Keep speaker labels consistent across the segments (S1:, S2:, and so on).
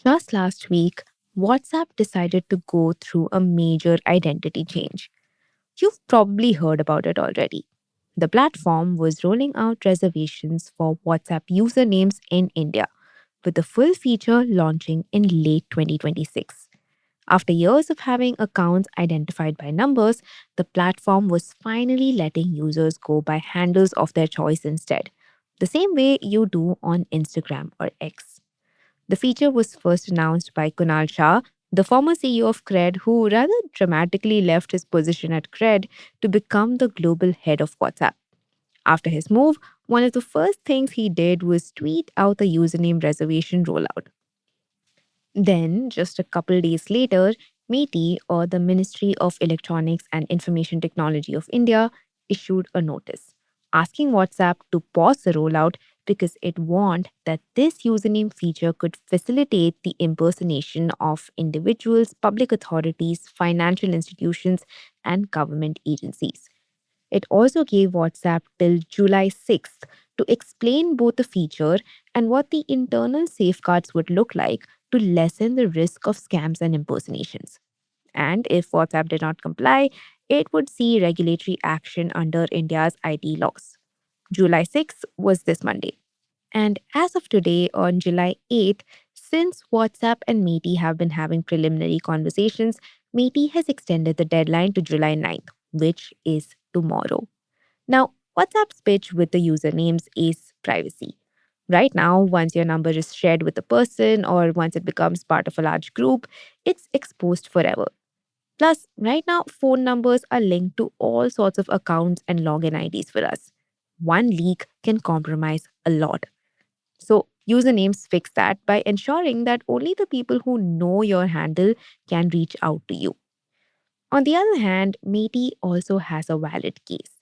S1: Just last week, WhatsApp decided to go through a major identity change. You've probably heard about it already. The platform was rolling out reservations for WhatsApp usernames in India, with the full feature launching in late 2026. After years of having accounts identified by numbers, the platform was finally letting users go by handles of their choice instead, the same way you do on Instagram or X. The feature was first announced by Kunal Shah, the former CEO of Cred, who rather dramatically left his position at Cred to become the global head of WhatsApp. After his move, one of the first things he did was tweet out the username reservation rollout. Then, just a couple days later, MeitY, or the Ministry of Electronics and Information Technology of India, issued a notice asking WhatsApp to pause the rollout because it warned that this username feature could facilitate the impersonation of individuals, public authorities, financial institutions, and government agencies. It also gave WhatsApp till July 6th to explain both the feature and what the internal safeguards would look like to lessen the risk of scams and impersonations. And if WhatsApp did not comply, it would see regulatory action under India's IT laws. July 6th was this Monday. And as of today, on July 8th, since WhatsApp and MeitY have been having preliminary conversations, MeitY has extended the deadline to July 9th, which is tomorrow. Now, WhatsApp's pitch with the usernames is privacy. Right now, once your number is shared with a person or once it becomes part of a large group, it's exposed forever. Plus, right now, phone numbers are linked to all sorts of accounts and login IDs for us. One leak can compromise a lot. So, usernames fix that by ensuring that only the people who know your handle can reach out to you. On the other hand, MeitY also has a valid case.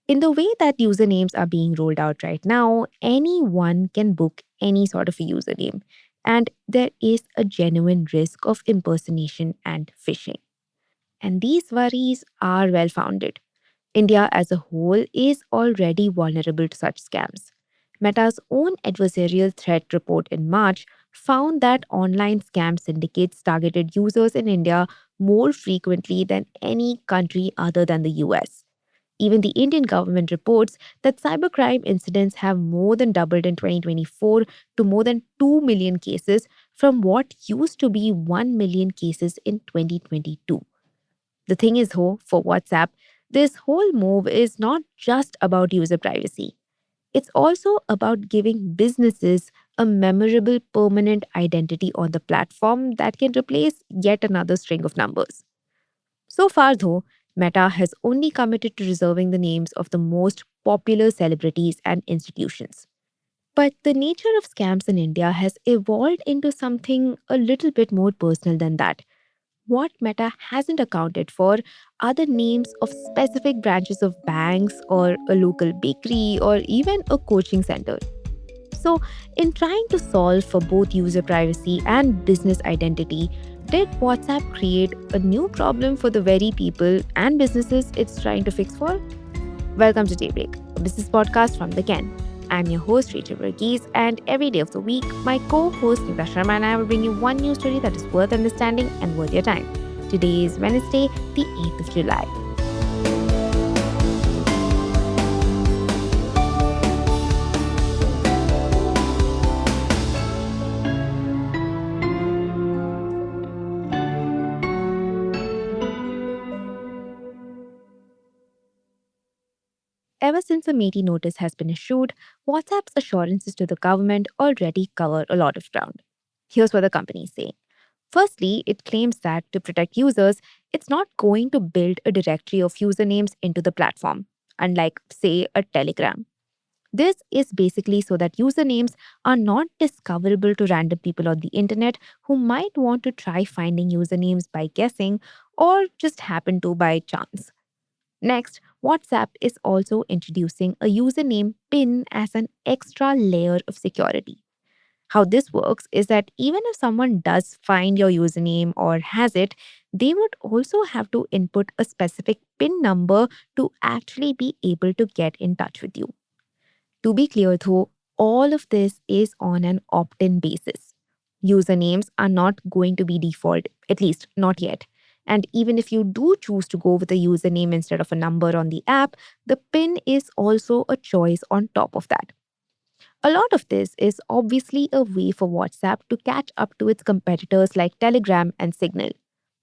S1: In the way that usernames are being rolled out right now, anyone can book any sort of a username, and there is a genuine risk of impersonation and phishing. And these worries are well founded. India as a whole is already vulnerable to such scams. Meta's own adversarial threat report in March found that online scam syndicates targeted users in India more frequently than any country other than the US. Even the Indian government reports that cybercrime incidents have more than doubled in 2024 to more than 2 million cases from what used to be 1 million cases in 2022. The thing is, though, for WhatsApp, this whole move is not just about user privacy. It's also about giving businesses a memorable permanent identity on the platform that can replace yet another string of numbers. So far, though, Meta has only committed to reserving the names of the most popular celebrities and institutions. But the nature of scams in India has evolved into something a little bit more personal than that. What Meta hasn't accounted for are the names of specific branches of banks or a local bakery or even a coaching center. So, in trying to solve for both user privacy and business identity, did WhatsApp create a new problem for the very people and businesses it's trying to fix for? Welcome to Daybreak, a business podcast from the Ken. I'm your host, Rachel Verghese, and every day of the week, my co-host Nita Sharma and I will bring you one news story that is worth understanding and worth your time. Today is Wednesday, the 8th of July. Ever since a MeitY notice has been issued, WhatsApp's assurances to the government already cover a lot of ground. Here's what the company is saying. Firstly, it claims that to protect users, it's not going to build a directory of usernames into the platform, unlike, say, a Telegram. This is basically so that usernames are not discoverable to random people on the internet who might want to try finding usernames by guessing or just happen to by chance. Next, WhatsApp is also introducing a username PIN as an extra layer of security. How this works is that even if someone does find your username or has it, they would also have to input a specific PIN number to actually be able to get in touch with you. To be clear though, all of this is on an opt in basis. Usernames are not going to be default, at least not yet. And even if you do choose to go with a username instead of a number on the app, the PIN is also a choice on top of that. A lot of this is obviously a way for WhatsApp to catch up to its competitors like Telegram and Signal.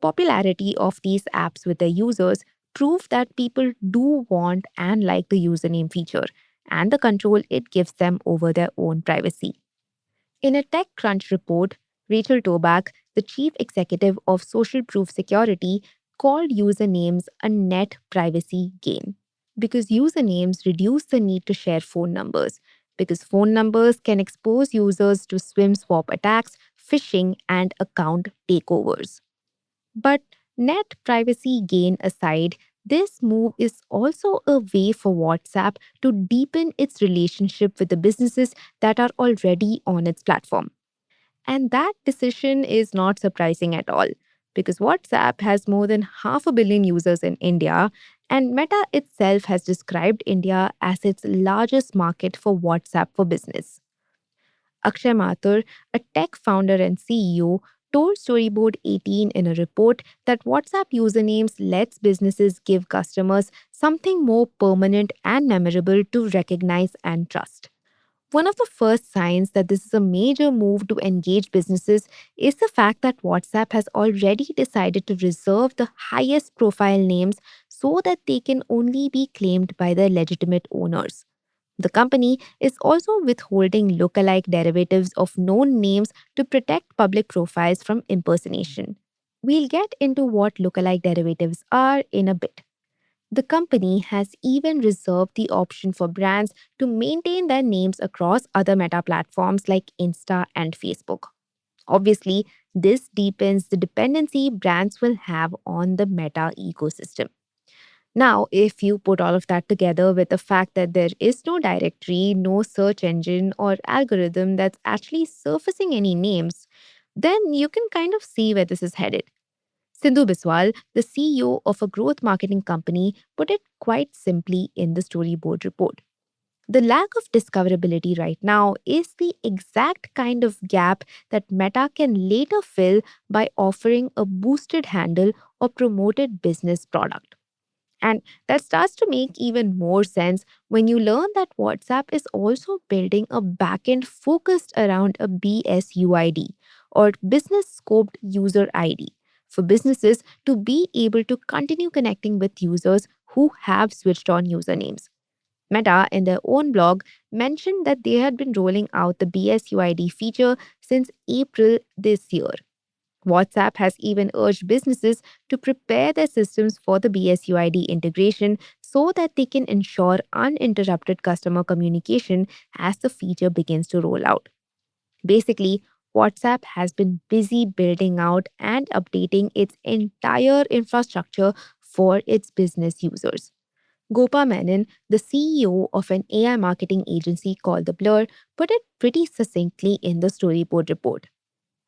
S1: Popularity of these apps with their users prove that people do want and like the username feature and the control it gives them over their own privacy. In a TechCrunch report, Rachel Toback, the chief executive of Social Proof Security, called usernames a net privacy gain because usernames reduce the need to share phone numbers, because phone numbers can expose users to swim swap attacks, phishing, and account takeovers. But net privacy gain aside, this move is also a way for WhatsApp to deepen its relationship with the businesses that are already on its platform. And that decision is not surprising at all because WhatsApp has more than half a billion users in India, and Meta itself has described India as its largest market for WhatsApp for business. Akshay Mathur, a tech founder and CEO, told Storyboard 18 in a report that WhatsApp usernames lets businesses give customers something more permanent and memorable to recognize and trust. One of the first signs that this is a major move to engage businesses is the fact that WhatsApp has already decided to reserve the highest profile names so that they can only be claimed by their legitimate owners. The company is also withholding lookalike derivatives of known names to protect public profiles from impersonation. We'll get into what lookalike derivatives are in a bit. The company has even reserved the option for brands to maintain their names across other meta platforms like Insta and Facebook. Obviously, this deepens the dependency brands will have on the meta ecosystem. Now, if you put all of that together with the fact that there is no directory, no search engine, or algorithm that's actually surfacing any names, then you can kind of see where this is headed. Sindhu Biswal, the CEO of a growth marketing company, put it quite simply in the storyboard report. The lack of discoverability right now is the exact kind of gap that Meta can later fill by offering a boosted handle or promoted business product. And that starts to make even more sense when you learn that WhatsApp is also building a backend focused around a BSUID or Business Scoped User ID for businesses to be able to continue connecting with users who have switched on usernames. Meta, in their own blog, mentioned that they had been rolling out the BSUID feature since April this year. WhatsApp has even urged businesses to prepare their systems for the BSUID integration so that they can ensure uninterrupted customer communication as the feature begins to roll out. Basically, WhatsApp has been busy building out and updating its entire infrastructure for its business users. Gopa Menon, the CEO of an AI marketing agency called The Blur, put it pretty succinctly in the storyboard report.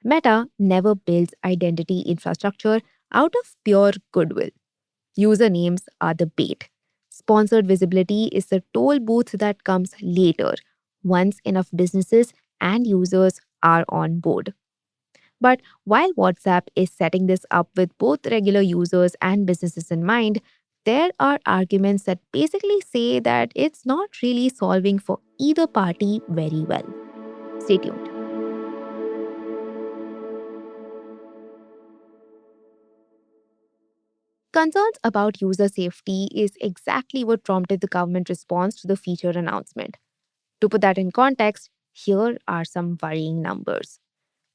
S1: Meta never builds identity infrastructure out of pure goodwill. Usernames are the bait. Sponsored visibility is the toll booth that comes later, once enough businesses and users are on board. But while WhatsApp is setting this up with both regular users and businesses in mind, there are arguments that basically say that it's not really solving for either party very well. Stay tuned. Concerns about user safety is exactly what prompted the government response to the feature announcement. To put that in context, here are some worrying numbers.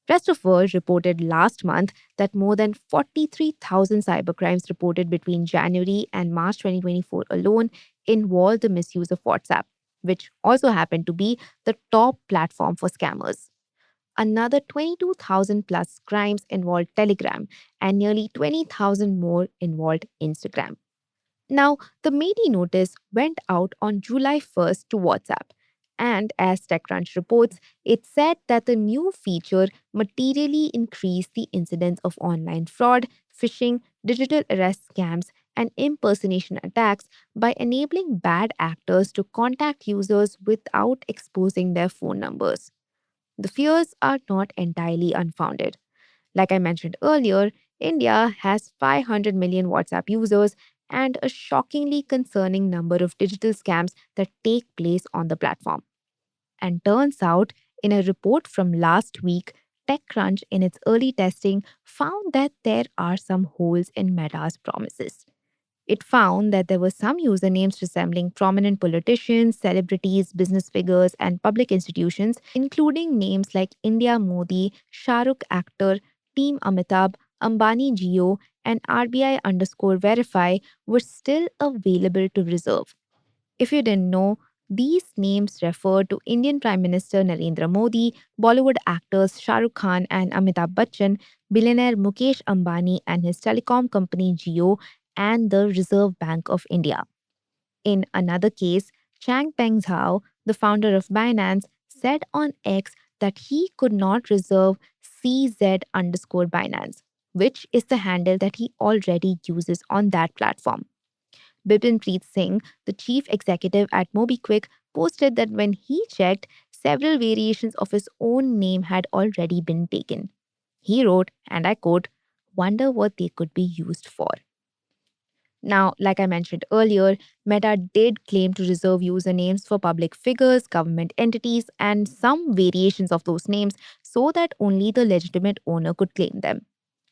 S1: Rest of World reported last month that more than 43,000 cybercrimes reported between January and March 2024 alone involved the misuse of WhatsApp, which also happened to be the top platform for scammers. Another 22,000 plus crimes involved Telegram, and nearly 20,000 more involved Instagram. Now, the Medi notice went out on July 1st to WhatsApp. And as TechCrunch reports, it said that the new feature materially increased the incidence of online fraud, phishing, digital arrest scams, and impersonation attacks by enabling bad actors to contact users without exposing their phone numbers. The fears are not entirely unfounded. Like I mentioned earlier, India has 500 million WhatsApp users and a shockingly concerning number of digital scams that take place on the platform. And turns out, in a report from last week, TechCrunch, in its early testing, found that there are some holes in Meta's promises. It found that there were some usernames resembling prominent politicians, celebrities, business figures, and public institutions, including names like India Modi, Shah Rukh actor, Team Amitabh, Ambani Geo, and RBI underscore verify were still available to reserve. If you didn't know, these names refer to Indian Prime Minister Narendra Modi, Bollywood actors Shah Rukh Khan and Amitabh Bachchan, billionaire Mukesh Ambani and his telecom company Jio, and the Reserve Bank of India. In another case, Chang Peng Zhao, the founder of Binance, said on X that he could not reserve CZ underscore Binance, which is the handle that he already uses on that platform. Bipinpreet Singh, the chief executive at MobiKwik, posted that when he checked, several variations of his own name had already been taken. He wrote, and I quote, "Wonder what they could be used for." Now, like I mentioned earlier, Meta did claim to reserve usernames for public figures, government entities, and some variations of those names so that only the legitimate owner could claim them.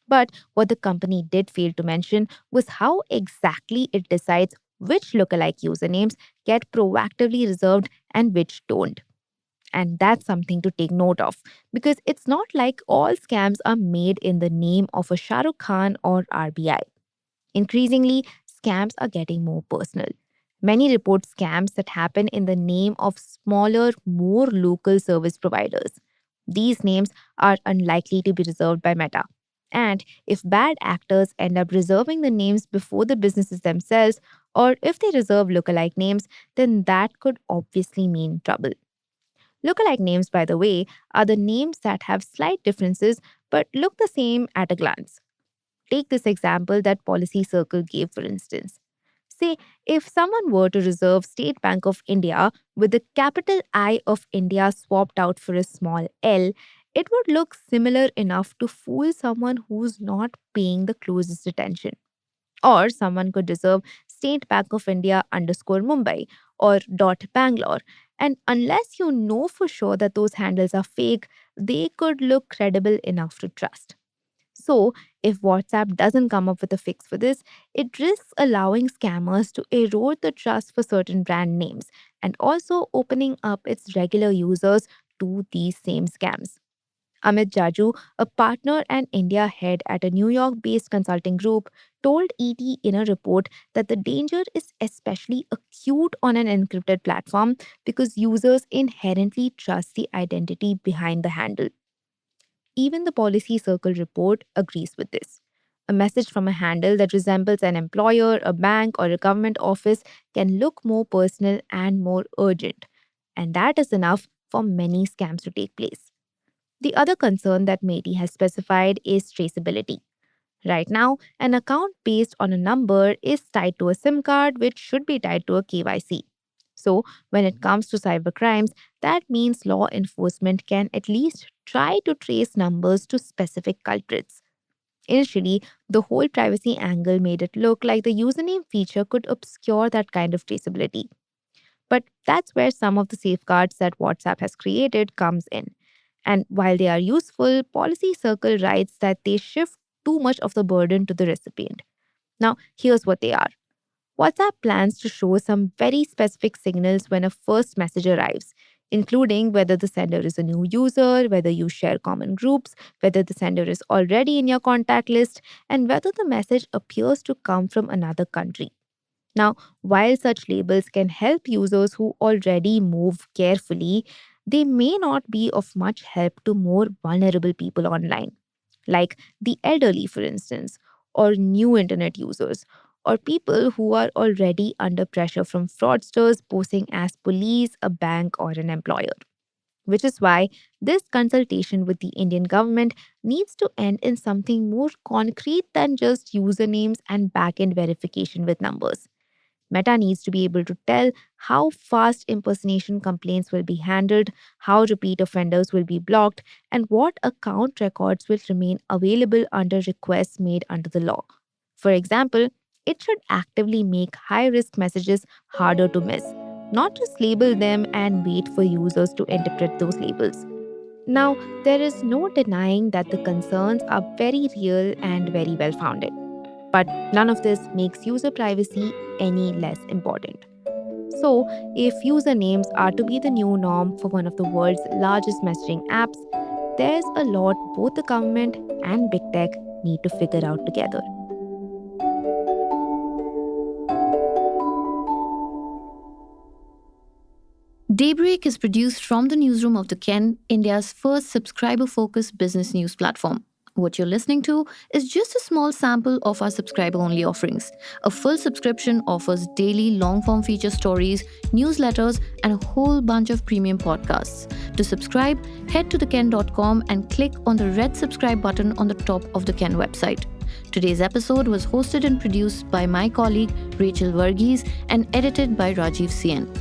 S1: But what the company did fail to mention was how exactly it decides which lookalike usernames get proactively reserved and which don't. And that's something to take note of because it's not like all scams are made in the name of a Shah Rukh Khan or RBI. Increasingly, scams are getting more personal. Many report scams that happen in the name of smaller, more local service providers. These names are unlikely to be reserved by Meta. And if bad actors end up reserving the names before the businesses themselves, or if they reserve lookalike names, then that could obviously mean trouble. Lookalike names, by the way, are the names that have slight differences but look the same at a glance. Take this example that Policy Circle gave, for instance. Say, if someone were to reserve State Bank of India with the capital I of India swapped out for a small L, it would look similar enough to fool someone who's not paying the closest attention. Or someone could reserve State Bank of India underscore Mumbai or dot Bangalore. And unless you know for sure that those handles are fake, they could look credible enough to trust. So, if WhatsApp doesn't come up with a fix for this, it risks allowing scammers to erode the trust for certain brand names and also opening up its regular users to these same scams. Amit Jaju, a partner and India head at a New York based consulting group, told ET in a report that the danger is especially acute on an encrypted platform because users inherently trust the identity behind the handle. Even the Policy Circle report agrees with this. A message from a handle that resembles an employer, a bank, or a government office can look more personal and more urgent. And that is enough for many scams to take place. The other concern that Meti has specified is traceability. Right now, an account based on a number is tied to a SIM card, which should be tied to a KYC. So, when it comes to cybercrimes, that means law enforcement can at least try to trace numbers to specific culprits. Initially, the whole privacy angle made it look like the username feature could obscure that kind of traceability. But that's where some of the safeguards that WhatsApp has created comes in. And while they are useful, Policy Circle writes that they shift too much of the burden to the recipient. Now, here's what they are. WhatsApp plans to show some very specific signals when a first message arrives, including whether the sender is a new user, whether you share common groups, whether the sender is already in your contact list, and whether the message appears to come from another country. Now, while such labels can help users who already move carefully, they may not be of much help to more vulnerable people online, like the elderly, for instance, or new internet users, or people who are already under pressure from fraudsters posing as police, a bank, or an employer. Which is why this consultation with the Indian government needs to end in something more concrete than just usernames and backend verification with numbers. Meta needs to be able to tell how fast impersonation complaints will be handled, how repeat offenders will be blocked, and what account records will remain available under requests made under the law. For example, it should actively make high risk messages harder to miss, not just label them and wait for users to interpret those labels. Now, there is no denying that the concerns are very real and very well founded. But none of this makes user privacy any less important. So, if usernames are to be the new norm for one of the world's largest messaging apps, there's a lot both the government and big tech need to figure out together.
S2: Daybreak is produced from the newsroom of The Ken, India's first subscriber focused business news platform. What you're listening to is just a small sample of our subscriber only offerings. A full subscription offers daily long form feature stories, newsletters, and a whole bunch of premium podcasts. To subscribe, head to theken.com and click on the red subscribe button on the top of the Ken website. Today's episode was hosted and produced by my colleague Rachel Varghese and edited by Rajiv Sien.